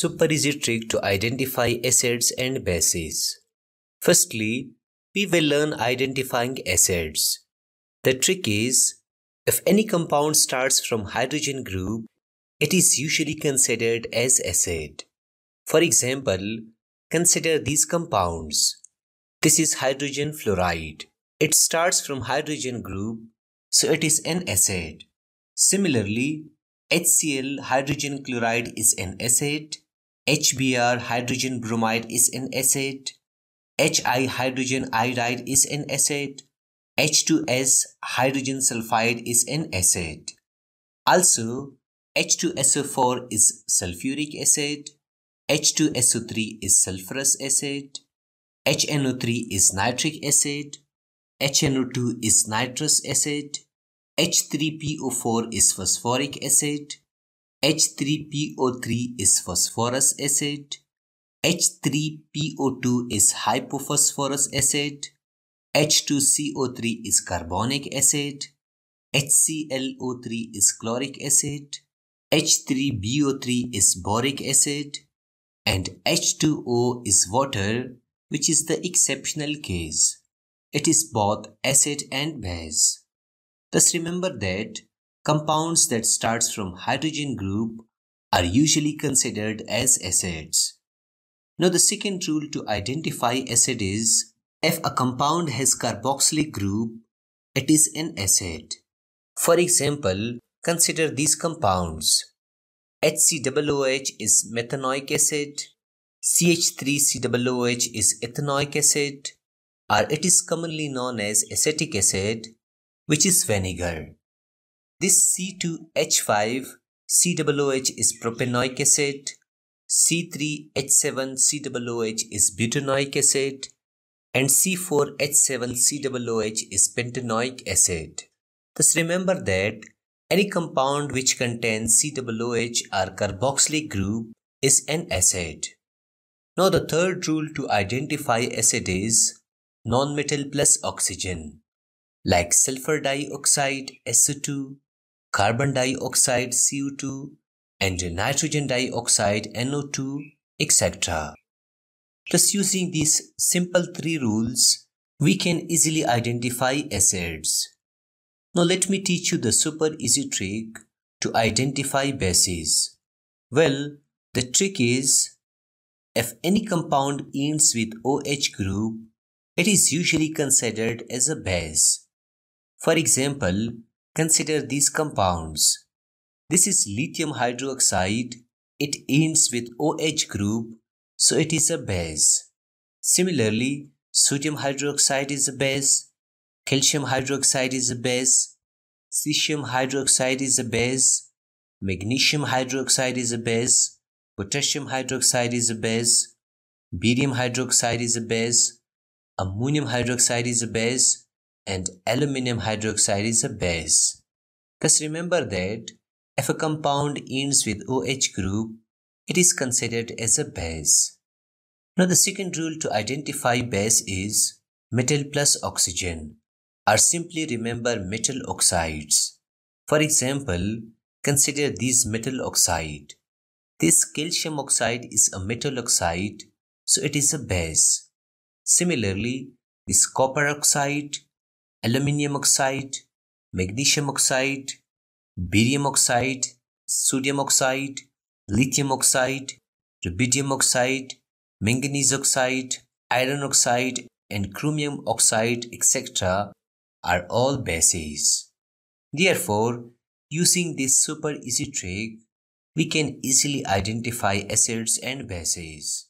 super easy trick to identify acids and bases. Firstly, we will learn identifying acids. The trick is, if any compound starts from hydrogen group, it is usually considered as acid. For example, consider these compounds. This is hydrogen fluoride. It starts from hydrogen group, so it is an acid. Similarly, HCl hydrogen chloride is an acid, HBr hydrogen bromide is an acid, Hi hydrogen iodide is an acid, H2S hydrogen sulfide is an acid. Also, H2SO4 is sulfuric acid, H2SO3 is sulfurous acid, HNO3 is nitric acid, HNO2 is nitrous acid, H3PO4 is phosphoric acid, H3PO3 is phosphorus acid, H3PO2 is hypophosphorus acid, H2CO3 is carbonic acid, HClO3 is chloric acid, H3BO3 is boric acid, and H2O is water, which is the exceptional case. It is both acid and base. Thus remember that compounds that starts from hydrogen group are usually considered as acids. Now the second rule to identify acid is, if a compound has carboxylic group, it is an acid. For example, consider these compounds. HCOOH is methanoic acid, CH3COOH is ethanoic acid, or it is commonly known as acetic acid, which is vinegar. This C2H5COOH is propanoic acid, C3H7COOH is butanoic acid, and C4H7COOH is pentanoic acid. Thus remember that any compound which contains COOH or carboxylic group is an acid. Now the third rule to identify acid is nonmetal plus oxygen, like sulfur dioxide SO2, carbon dioxide CO2, and nitrogen dioxide NO2, etc. Thus using these simple three rules, we can easily identify acids. Now let me teach you the super easy trick to identify bases. Well, the trick is, if any compound ends with OH group, it is usually considered as a base. For example, consider these compounds. This is lithium hydroxide. It ends with OH group, so it is a base. Similarly, sodium hydroxide is a base, calcium hydroxide is a base, cesium hydroxide is a base, magnesium hydroxide is a base, potassium hydroxide is a base, barium hydroxide is a base, ammonium hydroxide is a base, and aluminum hydroxide is a base. Thus remember that if a compound ends with OH group, it is considered as a base. Now the second rule to identify base is metal plus oxygen, or simply remember metal oxides. For example, consider these metal oxide. This calcium oxide is a metal oxide, so it is a base. Similarly, this copper oxide, aluminium oxide, magnesium oxide, barium oxide, sodium oxide, lithium oxide, rubidium oxide, manganese oxide, iron oxide, and chromium oxide, etc. are all bases. Therefore, using this super easy trick, we can easily identify acids and bases.